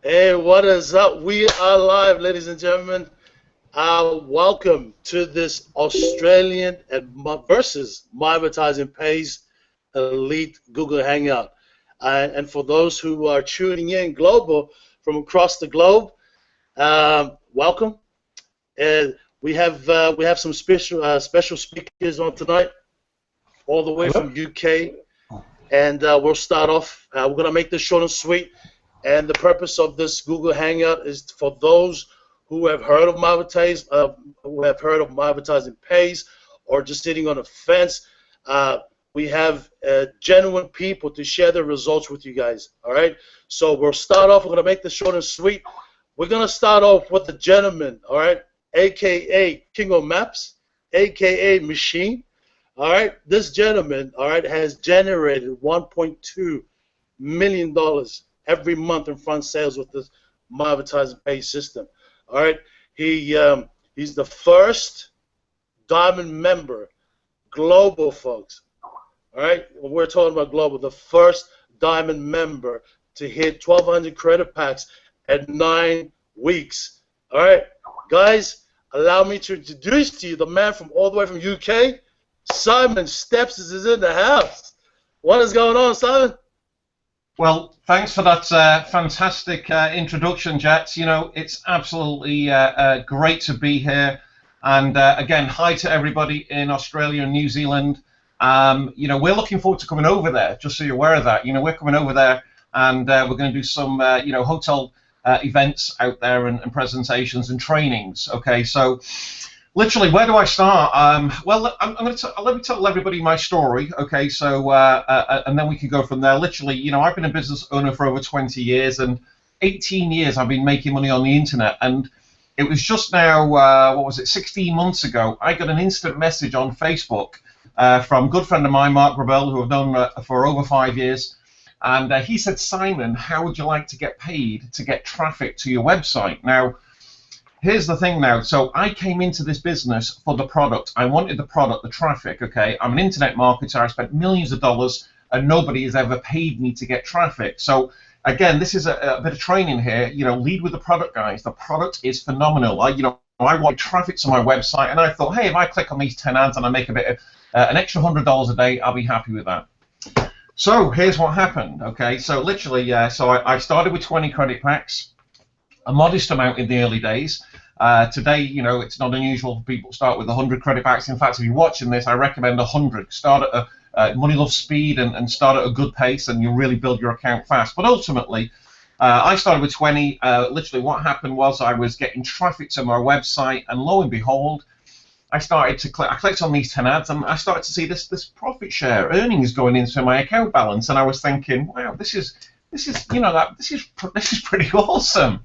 Hey, what is up? We are live, ladies and gentlemen. Welcome to this Australian versus My Advertising Pays Elite Google Hangout. And for those who are tuning in global from across the globe, welcome. And we have some special speakers on tonight, all the way Hello. from UK. And we'll start off. We're gonna make this short and sweet. And the purpose of this Google Hangout is for those who have heard of My Advertising Pays, or just sitting on the fence. We have genuine people to share their results with you guys. All right. So we'll start off. We're gonna make this short and sweet. We're gonna start off with the gentleman. All right, AKA King of Maps, AKA Machine. All right, this gentleman, all right, has generated $1.2 million every month in front sales with this My Advertising Pay system. All right, he's the first diamond member, global, folks. All right, when we're talking about global, the first diamond member to hit 1,200 credit packs at 9 weeks. All right, guys, allow me to introduce to you the man from all the way from UK. Simon Steps is in the house. What is going on, Simon? Well, thanks for that fantastic introduction, Jets. You know, it's absolutely great to be here. And again, hi to everybody in Australia and New Zealand. You know, we're looking forward to coming over there, just so you're aware of that. You know, we're coming over there and we're going to do some, you know, hotel events out there and presentations and trainings. Okay, so literally, where do I start? Well, let me tell everybody my story, okay? So, and then we can go from there. Literally, you know, I've been a business owner for over 20 years, and 18 years I've been making money on the internet. And it was just now, what was it, 16 months ago, I got an instant message on Facebook from a good friend of mine, Mark Grabell, who I've known for over 5 years. And he said, Simon, how would you like to get paid to get traffic to your website? Now, here's the thing now. So I came into this business for the product. I wanted the product, the traffic, okay? I'm an internet marketer. I spent millions of dollars, and nobody has ever paid me to get traffic. So again, this is a bit of training here. You know, lead with the product, guys. The product is phenomenal. I want traffic to my website, and I thought, hey, if I click on these 10 ads and I make a bit of an extra $100 a day, I'll be happy with that. So here's what happened, okay? So literally, so I started with 20 credit packs, a modest amount in the early days. Today, you know, it's not unusual for people to start with 100 credit packs. In fact, if you're watching this, I recommend 100. Start at money loves speed and start at a good pace, and you'll really build your account fast. But ultimately, I started with 20. Literally, what happened was I was getting traffic to my website, and lo and behold, I clicked on these 10 ads, and I started to see this profit share earnings going into my account balance, and I was thinking, wow, this is pretty awesome.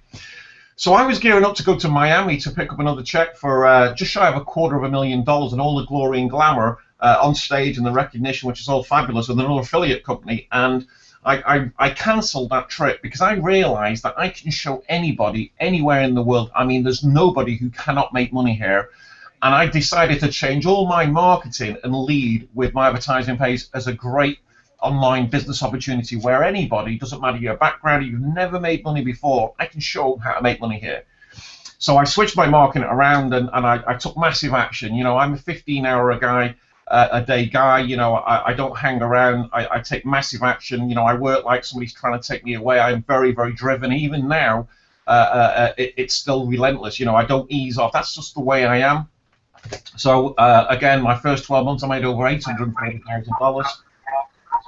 So I was gearing up to go to Miami to pick up another check for just shy of $250,000 and all the glory and glamour on stage and the recognition, which is all fabulous, with another affiliate company. And I cancelled that trip because I realized that I can show anybody anywhere in the world. I mean, there's nobody who cannot make money here. And I decided to change all my marketing and lead with My Advertising Pays as a great online business opportunity where anybody, doesn't matter your background, you've never made money before, I can show how to make money here. So I switched my marketing around, and I took massive action. You know, I'm a 15-hour a day guy. You know, I don't hang around. I take massive action. You know, I work like somebody's trying to take me away. I'm very, very driven. Even now, it's still relentless. You know, I don't ease off. That's just the way I am. So again, my first 12 months, I made over $840,000.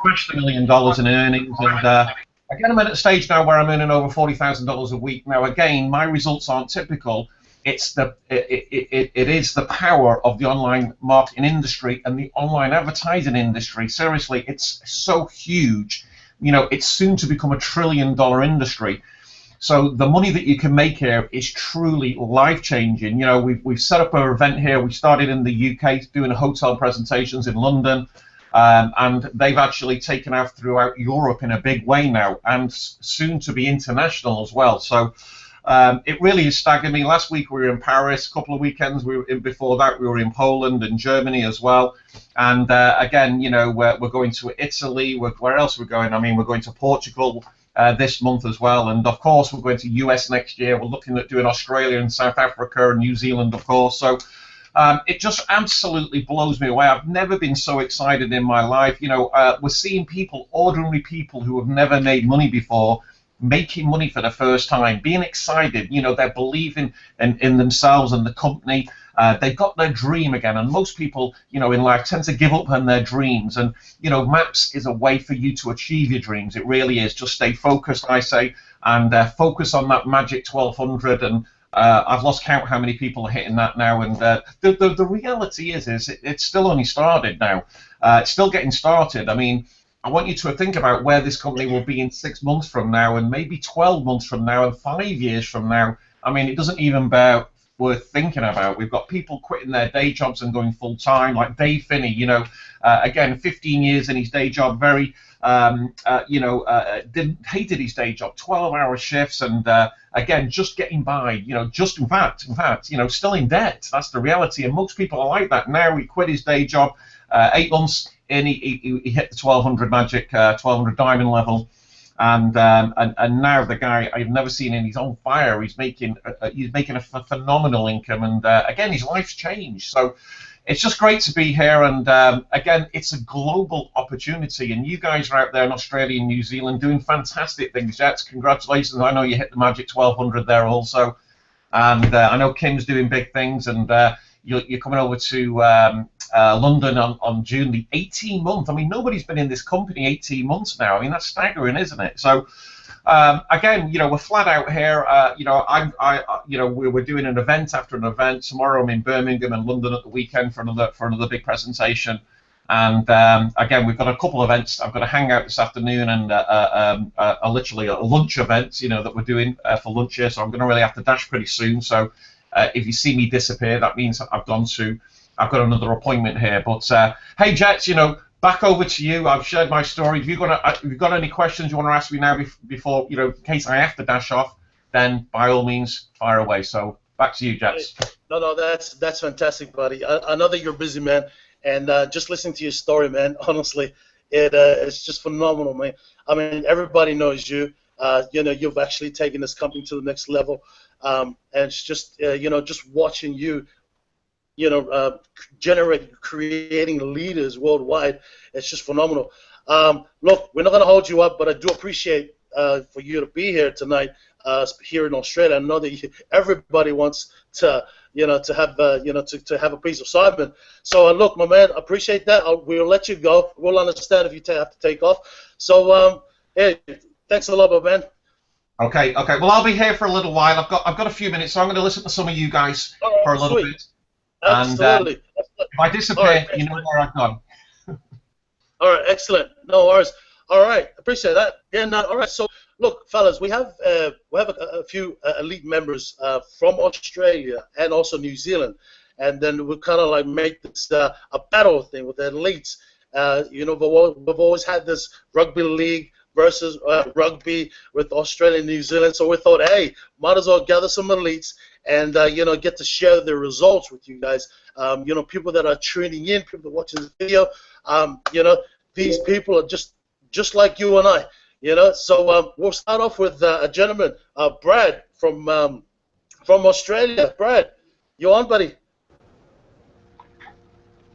Smashed $1 million in earnings, and again, I'm at a stage now where I'm earning over $40,000 a week. Now, again, my results aren't typical. It is the power of the online marketing industry and the online advertising industry. Seriously, it's so huge. You know, it's soon to become $1 trillion industry. So the money that you can make here is truly life-changing. You know, we've set up an event here. We started in the UK doing hotel presentations in London. And they've actually taken off throughout Europe in a big way now, and soon to be international as well. So it really has staggered me. Last week we were in Paris. A couple of weekends before that we were in Poland and Germany as well. And again, you know, we're going to Italy. Where else are we going? I mean, we're going to Portugal. this month as well. And of course, we're going to US next year. We're looking at doing Australia and South Africa and New Zealand, of course. So it just absolutely blows me away. I've never been so excited in my life. You know, we're seeing people, ordinary people who have never made money before, making money for the first time, being excited. You know, they're believing in themselves and the company. They've got their dream again, and most people, you know, in life tend to give up on their dreams. And you know, Maps is a way for you to achieve your dreams. It really is. Just stay focused, I say, and focus on that magic 1200. And I've lost count how many people are hitting that now. And the reality is it's still only started now. It's still getting started. I mean, I want you to think about where this company will be in 6 months from now, and maybe 12 months from now, and 5 years from now. I mean, it doesn't even bear worth thinking about. We've got people quitting their day jobs and going full time, like Dave Finney. You know, again, 15 years in his day job, very, hated his day job, 12-hour shifts, and again, just getting by. You know, just in fact, you know, still in debt. That's the reality, and most people are like that now. He quit his day job, 8 months in, he hit the 1200 magic, 1200 diamond level. And now the guy, I've never seen him. He's on fire. He's making a phenomenal income, and again, his life's changed. So it's just great to be here. And again, it's a global opportunity, and you guys are out there in Australia and New Zealand doing fantastic things. Jets, congratulations! I know you hit the magic 1200 there also, and I know Kim's doing big things, and you're coming over to London on June the 18th month. I mean, nobody's been in this company 18 months now. I mean, that's staggering, isn't it? So, again, you know, we're flat out here. You know, we're doing an event after an event. Tomorrow I'm in Birmingham and London at the weekend for another big presentation. And again, we've got a couple of events. I've got a hangout this afternoon and literally a lunch event, you know, that we're doing for lunch here. So I'm going to really have to dash pretty soon. So if you see me disappear, that means I've got another appointment here. But hey, Jets, you know, back over to you. I've shared my story. If you've got any questions you want to ask me now before, you know, in case I have to dash off, then by all means, fire away. So back to you, Jets. No, that's fantastic, buddy. I know that you're a busy, man, and just listening to your story, man, honestly, it's just phenomenal, man. I mean, everybody knows you. You know, you've actually taken this company to the next level, and it's just, you know, just watching you, you know, creating leaders worldwide. It's just phenomenal. Look, we're not going to hold you up, but I do appreciate for you to be here tonight, here in Australia. I know that everybody wants to, you know, to have, you know, to have a piece of Simon. So look, my man, appreciate that. We'll let you go. We'll understand if you have to take off. So, hey, thanks a lot, my man. Okay. Well, I'll be here for a little while. I've got a few minutes, so I'm going to listen to some of you guys for a little bit. Absolutely. And if I disappear, right, you know where I've gone. All right, excellent. No worries. All right, appreciate that. And all right, so look, fellas, we have a few elite members from Australia and also New Zealand, and then we'll kind of like make this a battle thing with the elites. You know, we've always had this rugby league versus rugby with Australia and New Zealand, so we thought, hey, might as well gather some elites and you know, get to share the results with you guys. You know, people that are tuning in, people that are watching this video. You know, these people are just like you and I. You know, so we'll start off with a gentleman, Brad from Australia. Brad, you on, buddy?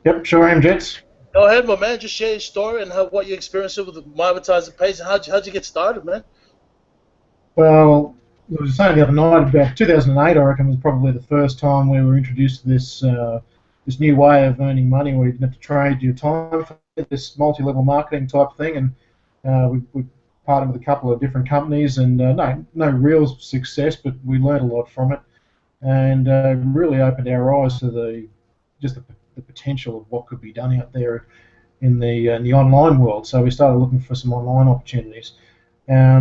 Yep, sure am, Jets. Go ahead, my man. Just share your story and what you experienced with MyAdvertisingPays and how'd you get started, man? Well, I was saying the other night, about 2008, I reckon, was probably the first time we were introduced to this new way of earning money, where you didn't have to trade your time for this multi-level marketing type thing. And we partnered with a couple of different companies, and no real success, but we learned a lot from it, and really opened our eyes to the potential of what could be done out there in the online world. So we started looking for some online opportunities. I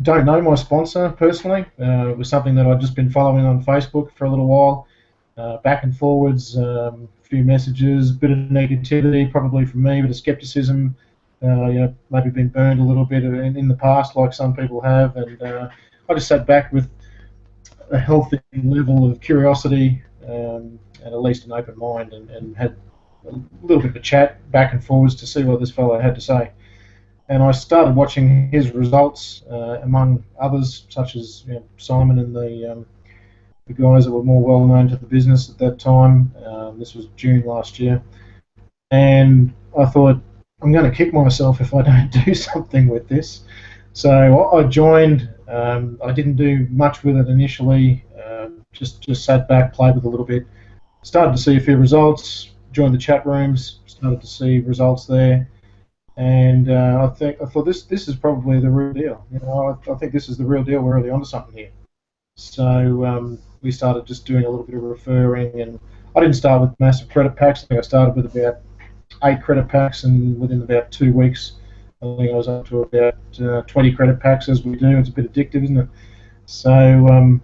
don't know my sponsor personally. It was something that I'd just been following on Facebook for a little while, back and forwards, a few messages, a bit of negativity probably from me, a bit of skepticism, you know, maybe been burned a little bit in the past like some people have, and I just sat back with a healthy level of curiosity and at least an open mind, and had a little bit of a chat back and forwards to see what this fellow had to say. and I started watching his results, among others, such as Simon and the guys that were more well known to the business at that time. This was June last year, and I thought, I'm going to kick myself if I don't do something with this. So I joined. I didn't do much with it initially. Just sat back, played with it a little bit. Started to see a few results. Joined the chat rooms. Started to see results there, and I thought this is probably the real deal. I think this is the real deal. We're really onto something here. So we started just doing a little bit of referring, and I didn't start with massive credit packs. I think I started with about 8 credit packs, and within about 2 weeks, I think I was up to about 20 credit packs, as we do. It's a bit addictive, isn't it? So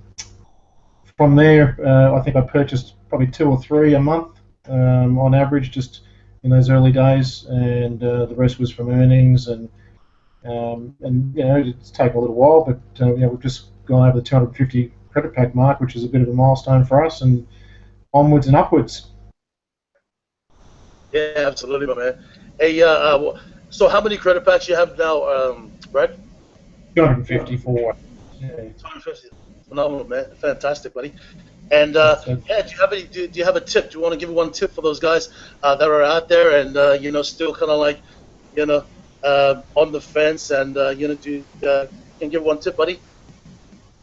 from there, I think I purchased probably 2 or 3 a month on average, just in those early days, and the rest was from earnings. And it's taken a little while, but we've just gone over the 250 credit pack mark, which is a bit of a milestone for us, and onwards and upwards. Yeah, absolutely, my man. Hey, so how many credit packs you have now, Brad? 254. Yeah. 250. Phenomenal, man. Fantastic, buddy. And yeah, do you have any? Do you have a tip? Do you want to give one tip for those guys that are out there and still kind of like, on the fence and can you give one tip, buddy?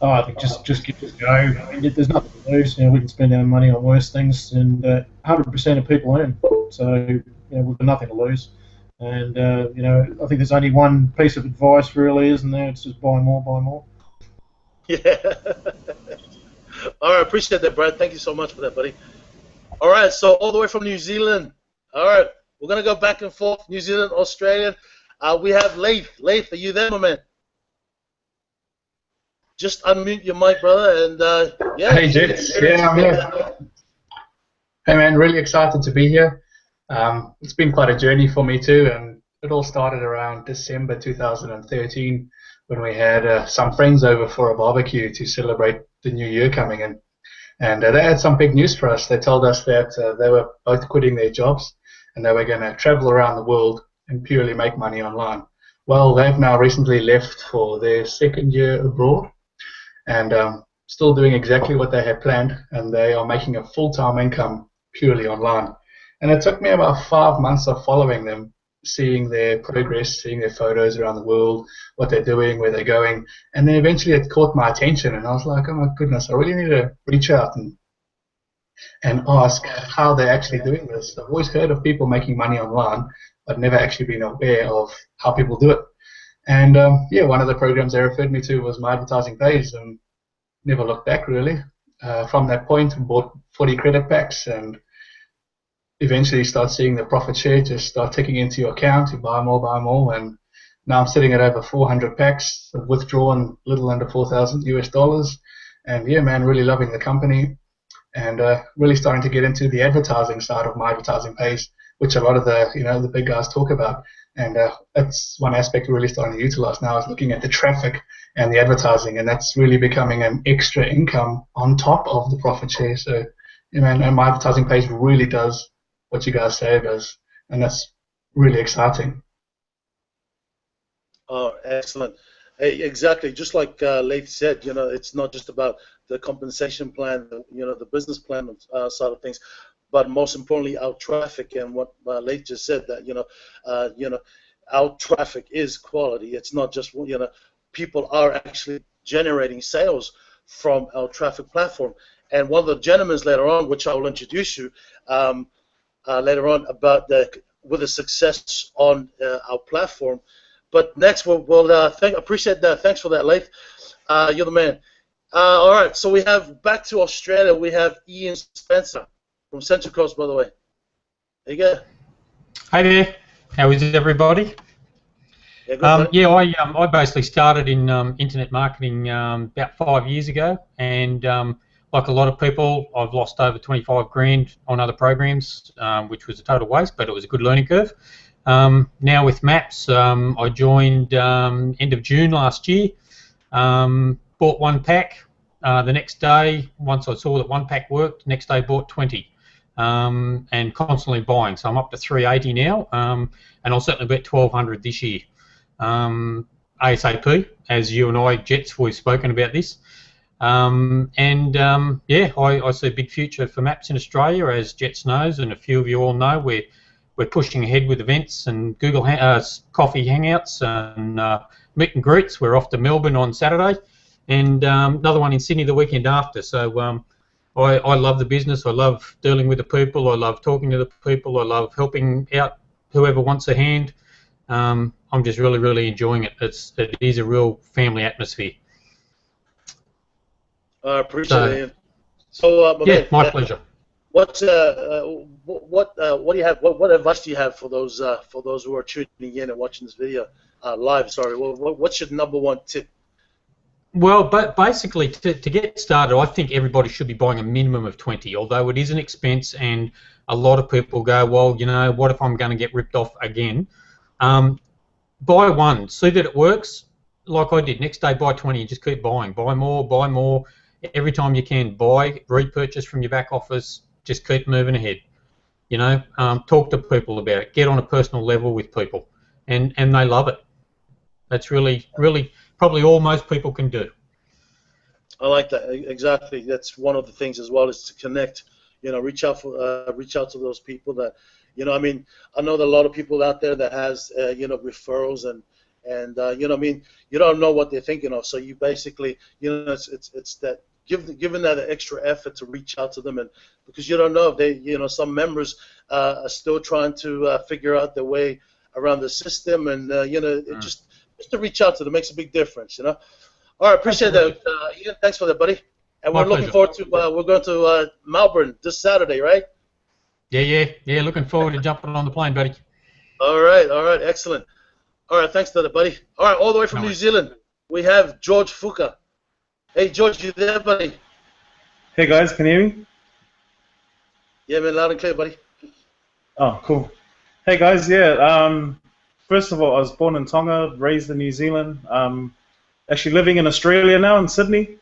Oh, I think just give it a go. I mean, there's nothing to lose. We can spend our money on worse things, and 100% of people earn. So we've got nothing to lose. And I think there's only one piece of advice, really, isn't there? It's just buy more, buy more. Yeah. All right, appreciate that, Brad. Thank you so much for that, buddy. All right, so all the way from New Zealand. All right, we're gonna go back and forth, New Zealand, Australia. We have Leith. Leith, are you there, my man? Just unmute your mic, brother, and yeah. Hey, Jets. Yeah, I'm here. Hey, man, really excited to be here. It's been quite a journey for me too, and it all started around December 2013 when we had some friends over for a barbecue to celebrate the new year coming in. And they had some big news for us. They told us that they were both quitting their jobs and they were going to travel around the world and purely make money online. Well, they've now recently left for their 2nd year abroad, and still doing exactly what they had planned, and they are making a full-time income purely online. And it took me about 5 months of following them, seeing their progress, seeing their photos around the world, what they're doing, where they're going, and then eventually it caught my attention, and I was like, oh my goodness, I really need to reach out and ask how they're actually doing this. I've always heard of people making money online, but never actually been aware of how people do it. And yeah, one of the programs they referred me to was MyAdvertisingPays, and never looked back really. From that point, bought 40 credit packs, and eventually start seeing the profit share just start ticking into your account. You buy more, and now I'm sitting at over 400 packs. I've withdrawn a little under $4,000 US, and yeah, man, really loving the company, and really starting to get into the advertising side of MyAdvertisingPays, which a lot of the big guys talk about. And that's one aspect we're really starting to utilize now, is looking at the traffic and the advertising, and that's really becoming an extra income on top of the profit share. So, yeah, man, and MyAdvertisingPays really does what you guys say it does, and that's really exciting. Oh, excellent. Hey, exactly. Just like Leith said, it's not just about the compensation plan, the business plan side of things, but most importantly, our traffic, and what Leith just said, that our traffic is quality. It's not just people are actually generating sales from our traffic platform. And one of the gentlemen later on, which I will introduce you later on, about with the success on our platform. But next, we'll appreciate that. Thanks for that, Leith. You're the man. All right, so we have back to Australia. We have Ian Spencer from Central Coast, by the way. There you go. Hey there. How is everybody? Yeah, good, yeah, I basically started in internet marketing about 5 years ago, and like a lot of people, I've lost over 25 grand on other programs, which was a total waste, but it was a good learning curve. Now with Maps, I joined end of June last year. Bought 1 pack. The next day, once I saw that 1 pack worked, next day bought 20. And constantly buying. So I'm up to 380 now, and I'll certainly bet 1,200 this year. ASAP, as you and I, Jets, we've spoken about this. Yeah, I see a big future for Maps in Australia, as Jets knows, and a few of you all know. We're pushing ahead with events and Google coffee hangouts and meet and greets. We're off to Melbourne on Saturday, and another one in Sydney the weekend after. So I love the business. I love dealing with the people. I love talking to the people. I love helping out whoever wants a hand. I'm just really, really enjoying it. It is a real family atmosphere. I appreciate it. So, yeah, my pleasure. What do you have? What advice do you have for those who are tuning in and watching this video live? Sorry, what's your #1 tip? Well, but basically, to get started, I think everybody should be buying a minimum of 20. Although it is an expense, and a lot of people go, well, you know, what if I'm going to get ripped off again? Buy one, see that it works, like I did. Next day, buy 20, and just keep buying. Buy more, buy more. Every time you can, buy, repurchase from your back office. Just keep moving ahead. You know, talk to people about it. Get on a personal level with people, and they love it. That's really, really probably all most people can do. I like that. Exactly. That's one of the things as well, is to connect. You know, reach out to those people that, you know, I mean, I know that a lot of people out there that has you know, referrals and you know, I mean, you don't know what they're thinking of. So you basically, you know, it's that giving that extra effort to reach out to them, and because you don't know if they, you know, some members are still trying to figure out their way around the system, and you know, just to reach out to them makes a big difference, you know. All right, appreciate that, Ian. Thanks for that, buddy. And we're looking forward to we're going to Melbourne this Saturday, right? Yeah. Looking forward to jumping on the plane, buddy. All right, excellent. All right, thanks to that, buddy. All right, all the way from New Zealand, we have George Fuka. Hey, George, you there, buddy? Hey guys, can you hear me? Yeah, man, loud and clear, buddy. Oh, cool. Hey guys, yeah. First of all, I was born in Tonga, raised in New Zealand. Actually living in Australia now, in Sydney.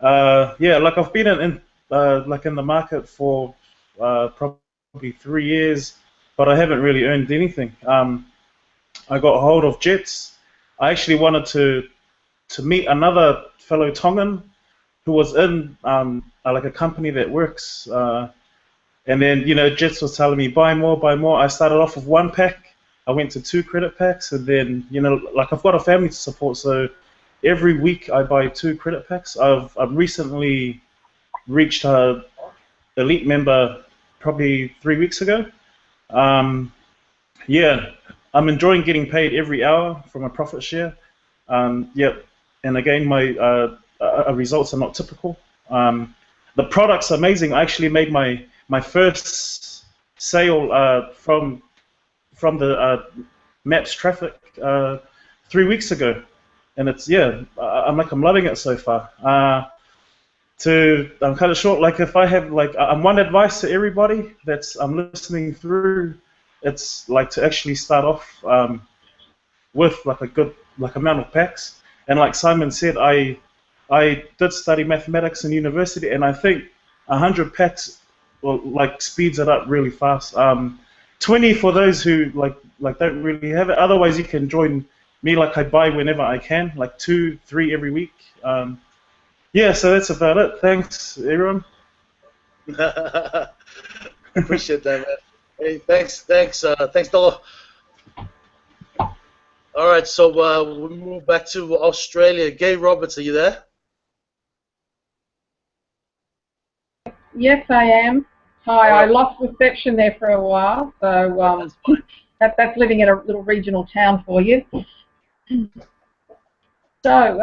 Yeah, like I've been in the market for probably 3 years, but I haven't really earned anything. I got a hold of Jets. I actually wanted to meet another fellow Tongan who was in like a company that works. And then, you know, Jets was telling me, buy more, buy more. I started off with 1 pack. I went to 2 credit packs, and then, you know, like I've got a family to support, so every week I buy 2 credit packs. I've recently reached a elite member probably 3 weeks ago. Yeah, I'm enjoying getting paid every hour from a profit share. Yep, and again, my results are not typical. The product's amazing. I actually made my first sale from the Maps traffic 3 weeks ago, and it's, yeah, I'm loving it so far. I'm kind of short. Like, if I have one advice to everybody I'm listening through, it's like to actually start off with like a good amount of packs. And like Simon said, I did study mathematics in university, and I think 100 packs speeds it up really fast. 20 for those who like don't really have it. Otherwise, you can join me. Like, I buy whenever I can, like 2, 3 every week. Yeah, so that's about it. Thanks, everyone. Appreciate that, man. Hey, thanks, Dolo. All right, so we move back to Australia. Gay Roberts, are you there? Yes, I am. Hi, I lost reception there for a while, so that's living in a little regional town for you. So,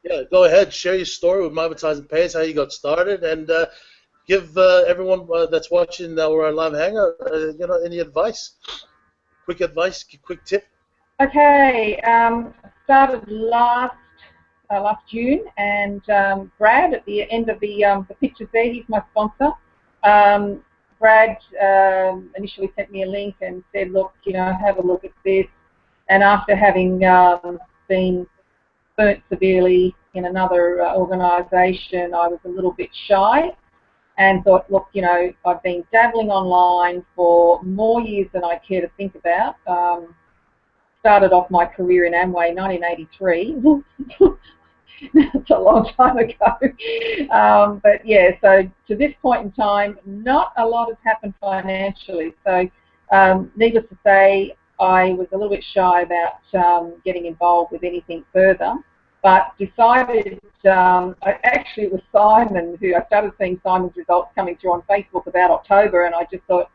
yeah, go ahead, share your story with MyAdvertisingPays, how you got started, and give everyone that's watching our live hangout, you know, any advice, quick tip. Okay, started last June, and Brad, at the end of the pictures there, he's my sponsor. Brad initially sent me a link and said, look, you know, have a look at this. And after having been burnt severely in another organisation, I was a little bit shy and thought, look, you know, I've been dabbling online for more years than I care to think about. started off my career in Amway in 1983. That's a long time ago. But yeah, so to this point in time, not a lot has happened financially. So needless to say, I was a little bit shy about getting involved with anything further, but decided, actually it was Simon who, I started seeing Simon's results coming through on Facebook about October, and I just thought,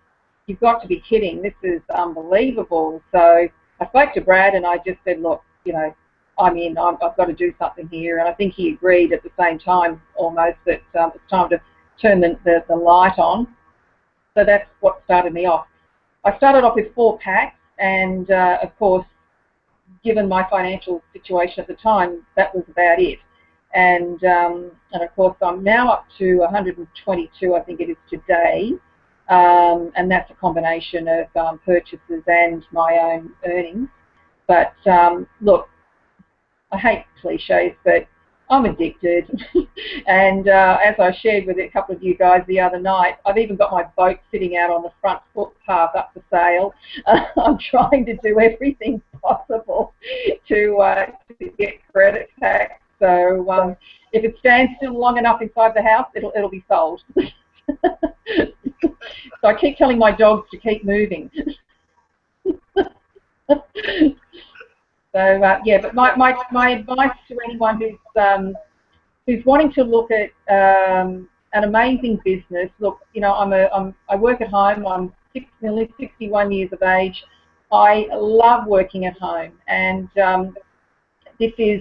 you've got to be kidding, this is unbelievable. So I spoke to Brad and I just said, look, you know, I'm in, I've got to do something here, and I think he agreed at the same time almost that it's time to turn the light on. So that's what started me off. I started off with 4 packs, and of course, given my financial situation at the time, that was about it. And of course, I'm now up to 122, I think it is today, and that's a combination of purchases and my own earnings. But look, I hate cliches, but I'm addicted. And as I shared with a couple of you guys the other night, I've even got my boat sitting out on the front footpath up for sale. I'm trying to do everything possible to get credit tax. So if it stands still long enough inside the house, it'll be sold. So I keep telling my dogs to keep moving. So yeah, but my advice to anyone who's wanting to look at an amazing business, look, you know, I work at home. I'm nearly 61 years of age. I love working at home, and this is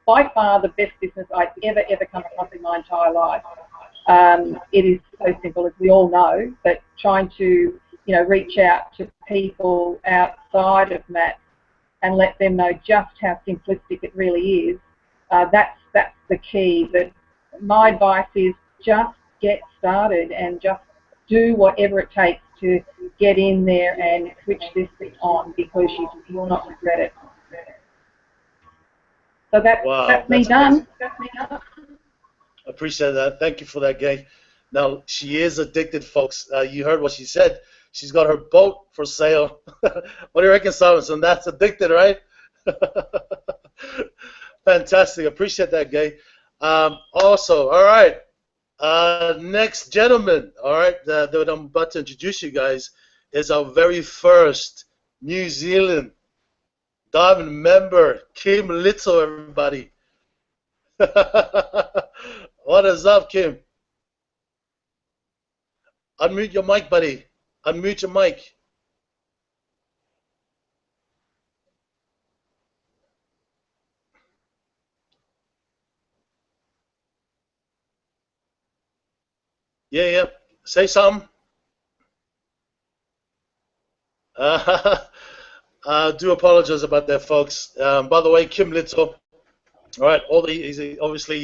by far the best business I've ever come across in my entire life. It is so simple, as we all know, but trying to, you know, reach out to people outside of MAP and let them know just how simplistic it really is. That's the key. But my advice is just get started and just do whatever it takes to get in there and switch this thing on, because you will not regret it. So that's me done. Appreciate that. Thank you for that, Gay. Now, she is addicted, folks. You heard what she said. She's got her boat for sale. What do you reckon, Simonson? That's addicted, right? Fantastic. Appreciate that, Gay. Also, all right. Next gentleman, all right, that I'm about to introduce you guys is our very first New Zealand Diamond member, Kim Little, everybody. What is up, Kim? Unmute your mic, buddy. Unmute your mic. Yeah. Say something. I do apologize about that, folks. By the way, Kim Little. All right. Obviously,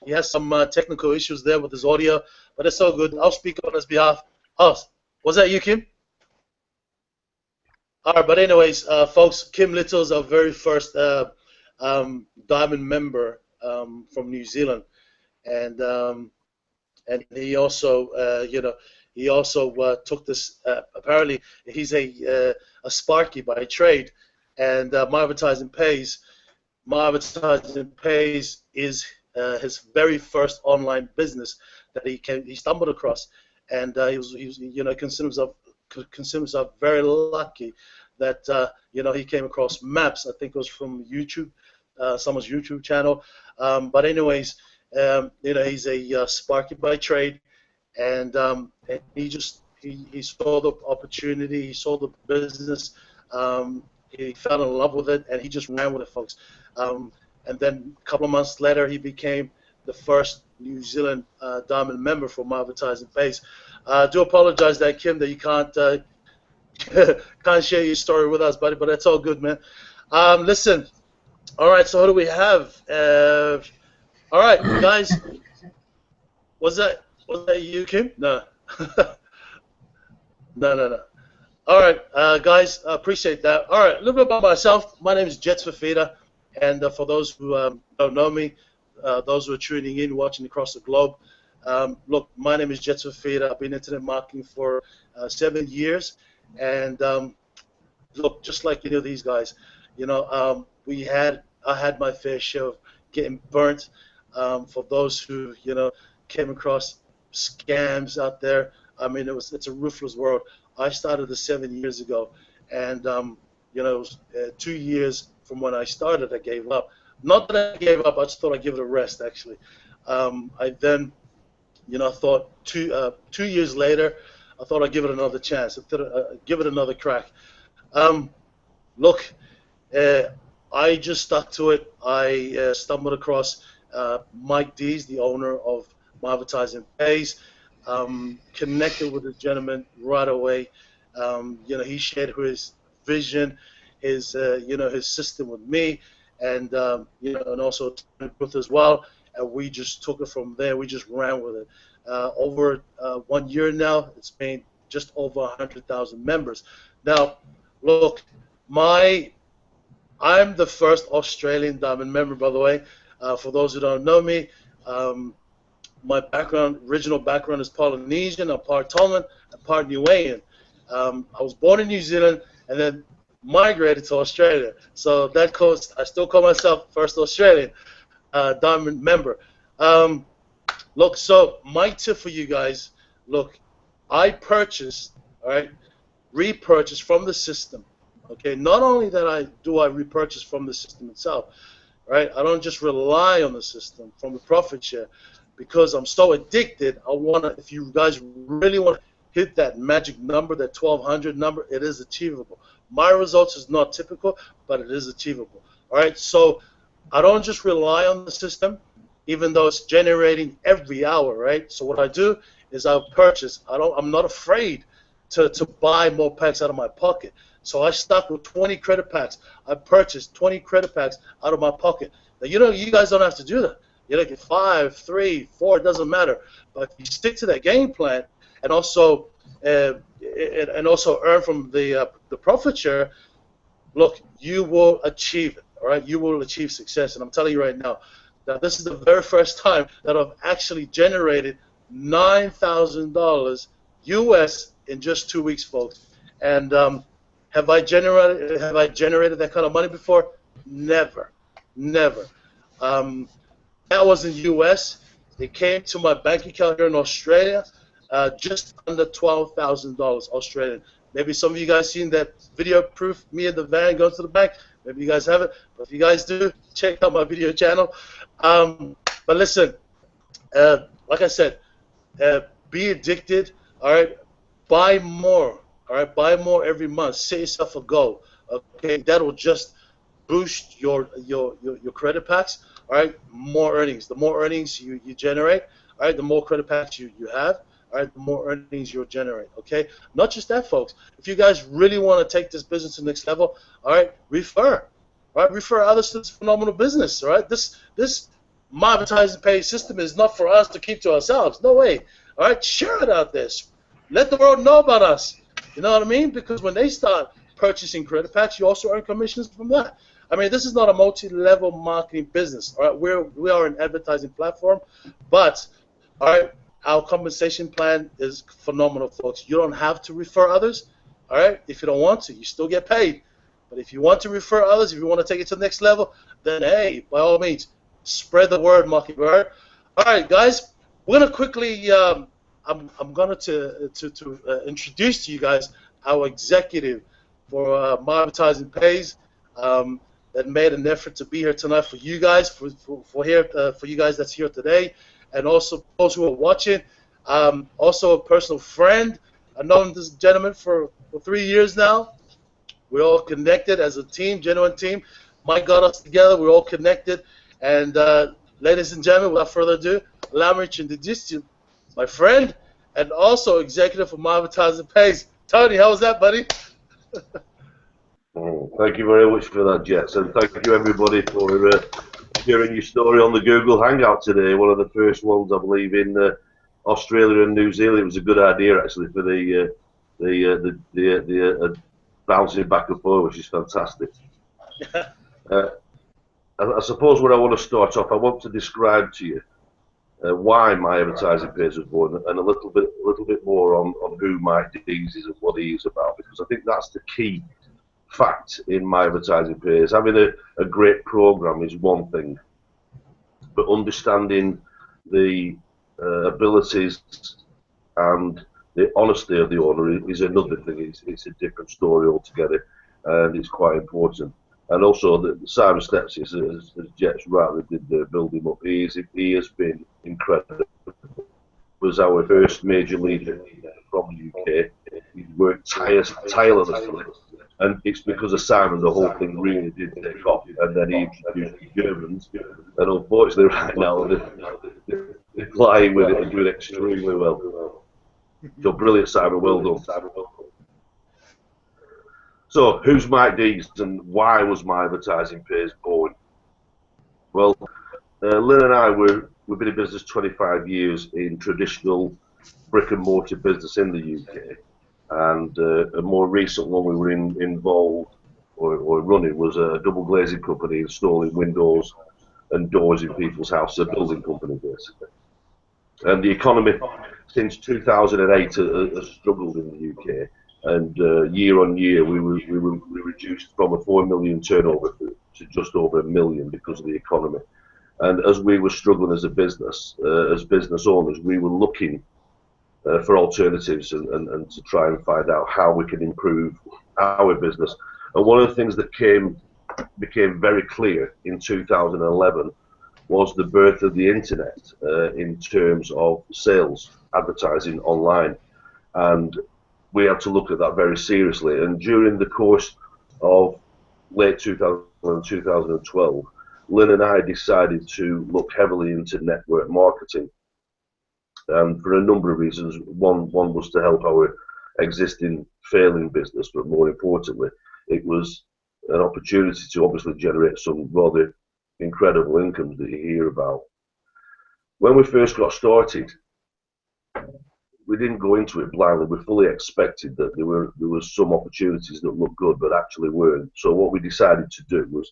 he has some technical issues there with his audio, but it's all good. I'll speak on his behalf. Oh, was that you, Kim? All right. But anyways, folks, Kim Little is our very first Diamond member from New Zealand, and he also, he also took this. Apparently, he's a Sparky by trade, and MyAdvertisingPays. MyAdvertisingPays is his very first online business that he stumbled across, and he was considers himself very lucky that he came across Maps. I think it was from YouTube, someone's YouTube channel. But anyways, he's a Sparky by trade, and he saw the opportunity, he saw the business, he fell in love with it, and he just ran with it, folks. And then a couple of months later, he became the first New Zealand Diamond member for MyAdvertisingPays. I do apologize that, Kim, that you can't can't share your story with us, buddy, but that's all good, man. Listen, all right, so who do we have? All right, guys, was that you, Kim? No. No. All right, guys, I appreciate that. All right, a little bit about myself. My name is Fifita, and for those who don't know me, those who are tuning in, watching across the globe, look, my name is Fifita. I've been in internet marketing for 7 years, and look, just like any of these guys, you know, I had my fair share of getting burnt. For those who, you know, came across scams out there, I mean, it's a ruthless world. I started this 7 years ago, and you know, it was, 2 years from when I started, I gave up. Not that I gave up, I just thought I'd give it a rest. Actually, I then, you know, I thought 2 years later, I thought I'd give it another chance. I thought give it another crack. Look, I just stuck to it. I stumbled across Mike Dees, the owner of MyAdvertisingPays, connected with the gentleman right away. You know, he shared his vision, his you know, his system with me, and you know, and also with as well. And we just took it from there. We just ran with it. Over 1 year now, it's been just over 100,000 members. Now, look, I'm the first Australian diamond member, by the way. For those who don't know me, my original background is Polynesian. I'm part Tongan and part Niuean. I was born in New Zealand and then migrated to Australia. So that goes, I still call myself first Australian diamond member. Look, so my tip for you guys, look, I purchased, all right, repurchase from the system. Okay, not only that I repurchase from the system itself, right? I don't just rely on the system from the profit share, because I'm so addicted. I want to, if you guys really want to hit that magic number, that 1,200 number, it is achievable. My results is not typical, but it is achievable. All right, so I don't just rely on the system, even though it's generating every hour, right? So what I do is I'll purchase. I'm not afraid to buy more packs out of my pocket. So I stuck with 20 credit packs. I purchased 20 credit packs out of my pocket. Now, you know, you guys don't have to do that. You know, get 5, 3, 4, it doesn't matter. But if you stick to that game plan and also earn from the profit share, look, you will achieve it. All right, you will achieve success. And I'm telling you right now, that this is the very first time that I've actually generated $9,000 US in just 2 weeks, folks. And have I generated that kind of money before? Never, never. That was in US. It came to my bank account here in Australia, just under $12,000 Australian. Maybe some of you guys seen that video proof, me in the van going to the bank. Maybe you guys haven't, but if you guys do, check out my video channel. But listen, like I said, be addicted. All right, buy more. All right, buy more every month. Set yourself a goal. Okay, that'll just boost your credit packs. All right, more earnings. The more earnings you generate, all right, the more credit packs you have. All right, the more earnings you'll generate. Okay, not just that, folks. If you guys really want to take this business to the next level, all right, refer. All right, refer others to this phenomenal business. All right, this MyAdvertisingPays system is not for us to keep to ourselves. No way. All right, share it out there. Let the world know about us. You know what I mean? Because when they start purchasing credit packs, you also earn commissions from that. I mean, this is not a multi-level marketing business. All right, we are an advertising platform, but all right, our compensation plan is phenomenal, folks. You don't have to refer others. All right, if you don't want to, you still get paid. But if you want to refer others, if you want to take it to the next level, then hey, by all means, spread the word, Mockingbird. All right, guys, we're gonna quickly. I'm going to introduce to you guys our executive for MyAdvertisingPays that made an effort to be here tonight for you guys, for you guys that's here today, and also those who are watching. Also a personal friend. I've known this gentleman for 3 years now. We're all connected as a team, genuine team. Mike got us together. We're all connected. And ladies and gentlemen, without further ado, allow me to introduce you my friend and also executive for MyAdvertisingPays. Tony, how was that, buddy? Thank you very much for that, Jets, and thank you everybody for sharing your story on the Google Hangout today. One of the first ones, I believe, in Australia and New Zealand. It was a good idea actually for the bouncing back and forth, which is fantastic. I suppose where I want to start off, I want to describe to you why MyAdvertisingPays was born, and a little bit more on who Mike Dees is and what he is about, because I think that's the key fact in MyAdvertisingPays. Having a great program is one thing, but understanding the abilities and the honesty of the owner is another thing. It's a different story altogether, and it's quite important. And also, the Simon Steps, as Jet's rightly did build him up, he has been incredible. Was our first major leader from the UK. He worked tirelessly, and it's because of Simon the whole thing really did take off. And then he introduced the Germans, and unfortunately, right now they're flying with it and doing extremely well. So brilliant, Simon. Well done. So, who's Mike Dees and why was MyAdvertisingPays born? Well, Lynn and I we've been in business 25 years in traditional brick and mortar business in the UK, and a more recent one we were involved or running was a double glazing company installing windows and doors in people's houses, a building company basically. And the economy since 2008 has struggled in the UK. And year on year, we reduced from a 4 million turnover to just over $1 million because of the economy. And as we were struggling as a business, as business owners, we were looking for alternatives and to try and find out how we can improve our business. And one of the things that became very clear in 2011 was the birth of the internet in terms of sales, advertising online. And we had to look at that very seriously. And during the course of late 2000 and 2012, Lynn and I decided to look heavily into network marketing. And for a number of reasons. One was to help our existing failing business, but more importantly, it was an opportunity to obviously generate some rather incredible incomes that you hear about. When we first got started, we didn't go into it blindly. We fully expected that there were some opportunities that looked good, but actually weren't. So what we decided to do was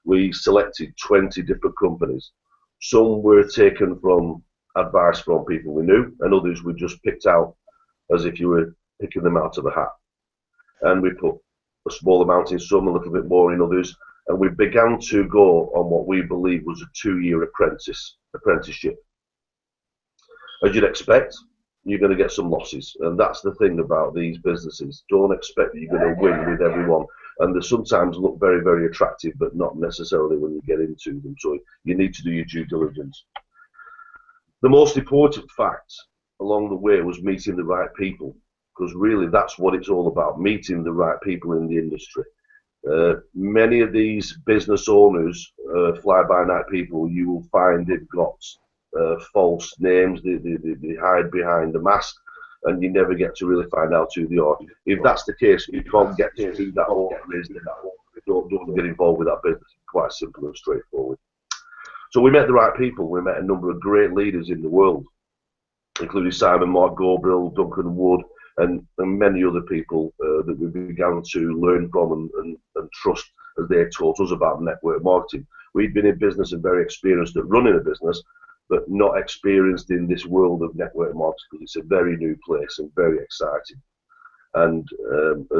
we selected 20 different companies. Some were taken from advice from people we knew, and others we just picked out as if you were picking them out of a hat. And we put a small amount in some, a little bit more in others, and we began to go on what we believe was a 2-year apprenticeship. As you'd expect, you're going to get some losses, and that's the thing about these businesses. Don't expect that you're going to win with everyone, and they sometimes look very, very attractive, but not necessarily when you get into them. So you need to do your due diligence. The most important fact along the way was meeting the right people, because really that's what it's all about, meeting the right people in the industry. Many of these business owners, fly-by-night people, you will find they've got false names, they hide behind the mask, and you never get to really find out who they are. If that's the case, you can't get to who that owner is. Don't get involved with that business. It's quite simple and straightforward. So we met the right people. We met a number of great leaders in the world, including Simon Mark Gobrill, Duncan Wood, and many other people that we began to learn from and trust as they taught us about network marketing. We'd been in business and very experienced at running a business, but not experienced in this world of network marketing, because it's a very new place and very exciting. And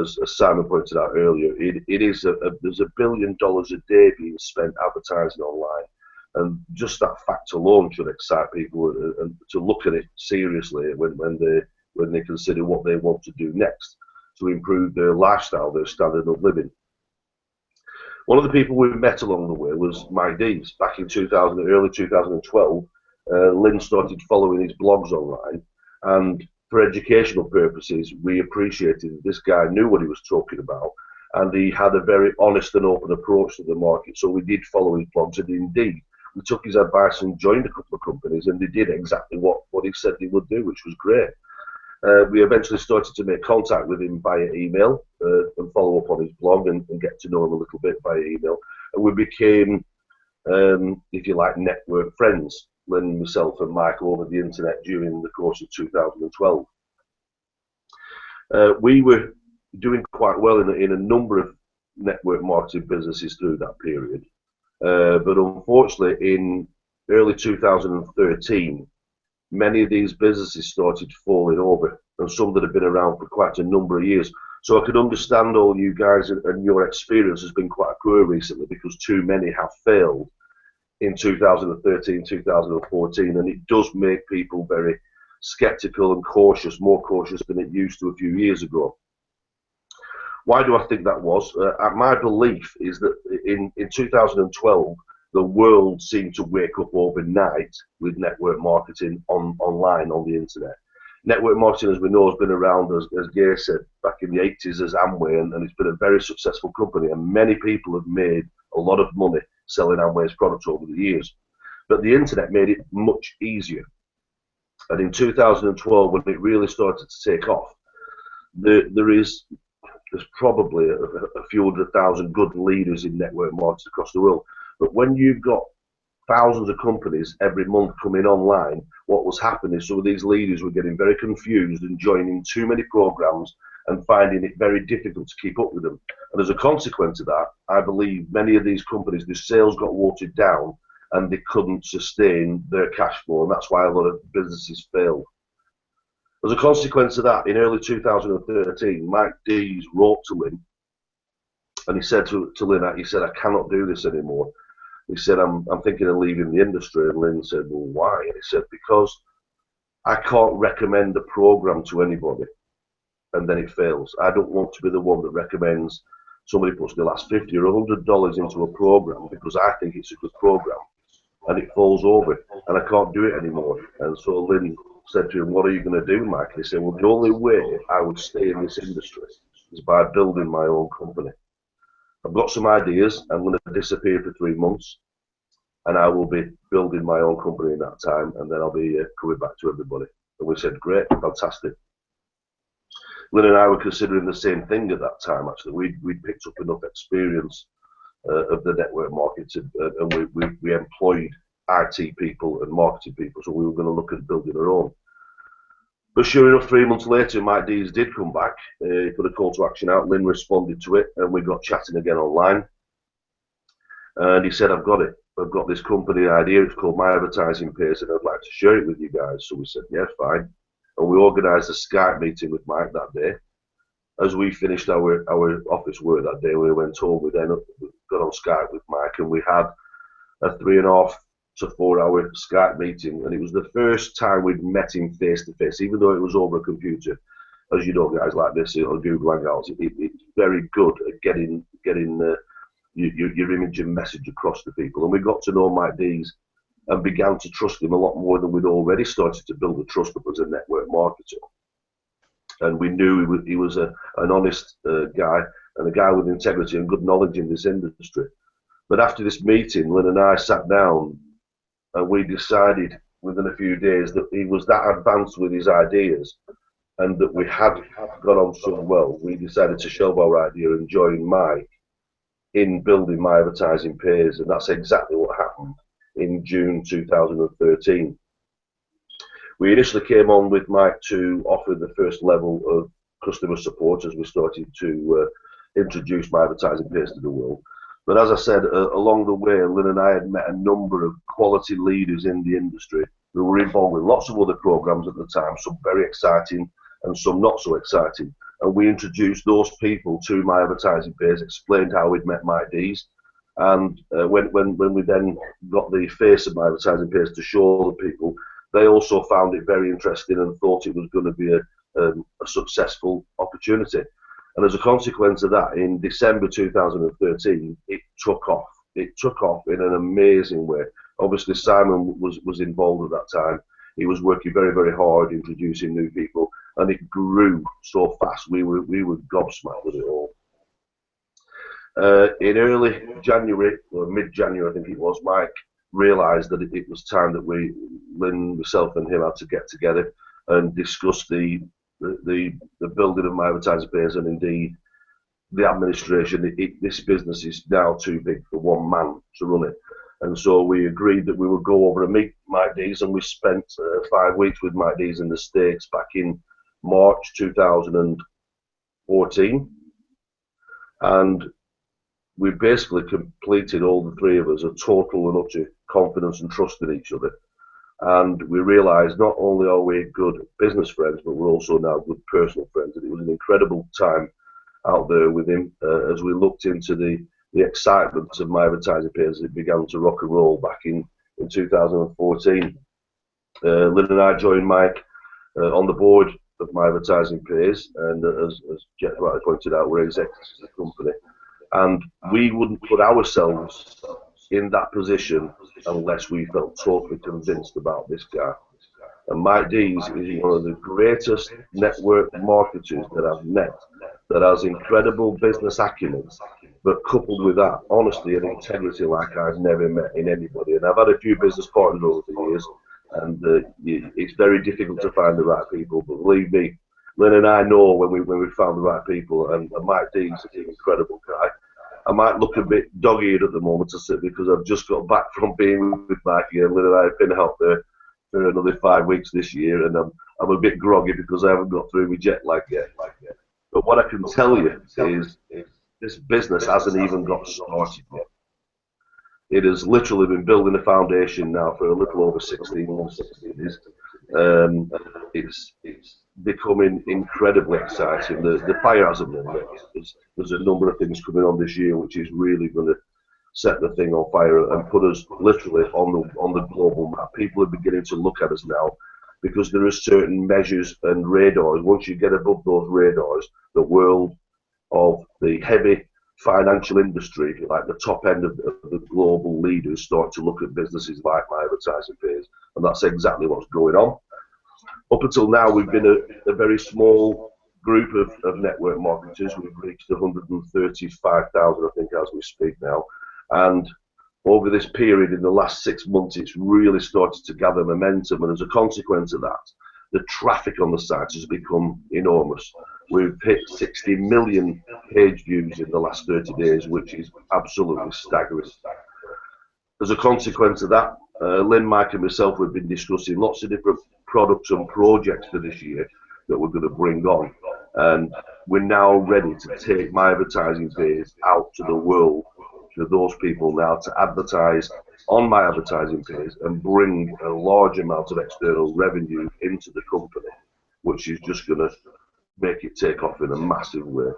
as Simon pointed out earlier, there's $1 billion a day being spent advertising online. And just that fact alone should excite people and to look at it seriously when they consider what they want to do next to improve their lifestyle, their standard of living. One of the people we met along the way was Mike Dees. Back in early 2012, Lynn started following his blogs online, and for educational purposes, we appreciated that this guy knew what he was talking about, and he had a very honest and open approach to the market. So we did follow his blogs, and indeed, we took his advice and joined a couple of companies, and they did exactly what he said they would do, which was great. We eventually started to make contact with him via email and follow up on his blog and get to know him a little bit via email. And we became, if you like, network friends, Lynn, myself and Mike, over the internet during the course of 2012. We were doing quite well in a number of network marketing businesses through that period. But unfortunately, in early 2013, many of these businesses started falling over, and some that have been around for quite a number of years So I could understand all you guys, and your experience has been quite poor recently because too many have failed in 2013, 2014, and it does make people very skeptical and cautious, more cautious than it used to a few years ago. Why do I think that was? My belief is that in 2012, the world seemed to wake up overnight with network marketing online on the internet. Network marketing, as we know, has been around, as Gay said, back in the 80s as Amway, and it's been a very successful company, and many people have made a lot of money selling Amway's products over the years. But the internet made it much easier. And in 2012, when it really started to take off, there's probably a few 100,000 good leaders in network marketing across the world. But when you've got thousands of companies every month coming online, what was happening is some of these leaders were getting very confused and joining too many programs and finding it very difficult to keep up with them. And as a consequence of that, I believe many of these companies, their sales got watered down and they couldn't sustain their cash flow, and that's why a lot of businesses failed. As a consequence of that, in early 2013, Mike Dees wrote to Lynn, and he said to Lynn, he said, I cannot do this anymore. He said, I'm thinking of leaving the industry. And Lynn said, well, why? And he said, because I can't recommend a program to anybody and then it fails. I don't want to be the one that recommends somebody puts the last $50 or $100 into a program because I think it's a good program and it falls over and I can't do it anymore. And so Lynn said to him, what are you going to do, Mike? And he said, well, the only way I would stay in this industry is by building my own company. I've got some ideas. I'm going to disappear for 3 months and I will be building my own company in that time, and then I'll be coming back to everybody. And we said, great, fantastic. Lynn and I were considering the same thing at that time, actually. We'd picked up enough experience of the network marketing, and we employed IT people and marketing people, so we were going to look at building our own. But sure enough, 3 months later, Mike Dees did come back. He put a call to action out. Lynn responded to it, and we got chatting again online. And he said, I've got it. I've got this company idea. It's called MyAdvertisingPays, and I'd like to share it with you guys. So we said, yeah, fine. And we organised a Skype meeting with Mike that day. As we finished our office work that day, we went home. We then got on Skype with Mike, and we had a 3.5 to 4 hour Skype meeting, and it was the first time we'd met him face to face, even though it was over a computer. As you know, guys like this on Google Hangouts, it's very good at getting your image and message across to people. And we got to know Mike Dees and began to trust him a lot more than we'd already started to build a trust up as a network marketer. And we knew he was an honest guy and a guy with integrity and good knowledge in this industry. But after this meeting, Lynn and I sat down and we decided within a few days that he was that advanced with his ideas and that we had got on so well, we decided to shelve our idea and join Mike in building MyAdvertisingPays, and that's exactly what happened in June 2013. We initially came on with Mike to offer the first level of customer support as we started to introduce MyAdvertisingPays to the world. But as I said, along the way, Lynn and I had met a number of quality leaders in the industry who were involved with lots of other programs at the time, some very exciting and some not so exciting. And we introduced those people to MyAdvertisingPays, explained how we'd met Mike Dees, and when we then got the face of MyAdvertisingPays to show the people, they also found it very interesting and thought it was going to be a successful opportunity. And as a consequence of that, in December 2013, it took off. It took off in an amazing way. Obviously, Simon was involved at that time. He was working very, very hard, introducing new people, and it grew so fast. We were gobsmacked with it all. In early January, or mid-January, I think it was, Mike realised that it was time that Lynn, myself, and him had to get together and discuss the building of MyAdvertisingPays, and indeed the administration. This business is now too big for one man to run it. And so we agreed that we would go over and meet Mike Dees, and we spent 5 weeks with Mike Dees in the States back in March 2014. And we basically completed, all the three of us, a total and utter confidence and trust in each other. And we realised not only are we good business friends, but we're also now good personal friends. And it was an incredible time out there with him as we looked into the excitement of MyAdvertisingPays as it began to rock and roll back in 2014. Lynn and I joined Mike on the board of MyAdvertisingPays, and as Jet rightly pointed out, we're executives of the company, and we wouldn't put ourselves in that position unless we felt totally convinced about this guy. And Mike Dees is one of the greatest network marketers that I've met, that has incredible business acumen, but coupled with that, honesty and integrity like I've never met in anybody. And I've had a few business partners over the years, and it's very difficult to find the right people, but believe me, Lynn and I know when we found the right people, and Mike Dees is an incredible guy. I might look a bit dog-eared at the moment because I've just got back from being with Mike here. Lynn and I have been out there for another 5 weeks this year, and I'm a bit groggy because I haven't got through my jet lag yet. But what I can tell you is this business hasn't even got started yet. It has literally been building a foundation now for a little over 16 months. It's becoming incredibly exciting. The fire hasn't been lit. There's a number of things coming on this year which is really going to set the thing on fire and put us literally on the global map. People are beginning to look at us now because there are certain measures and radars. Once you get above those radars, the world of the heavy financial industry, if you like, the top end of the global leaders start to look at businesses like MyAdvertisingPays, and that's exactly what's going on. Up until now, we've been a very small group of network marketers. We've reached 135,000, I think, as we speak now. And over this period, in the last 6 months, it's really started to gather momentum. And as a consequence of that, the traffic on the site has become enormous. We've hit 60 million page views in the last 30 days, which is absolutely staggering. As a consequence of that, Lynn, Mike and myself have been discussing lots of different products and projects for this year that we're going to bring on. And we're now ready to take MyAdvertisingPays out to the world, to those people now, to advertise on MyAdvertisingPays and bring a large amount of external revenue into the company, which is just going to make it take off in a massive way.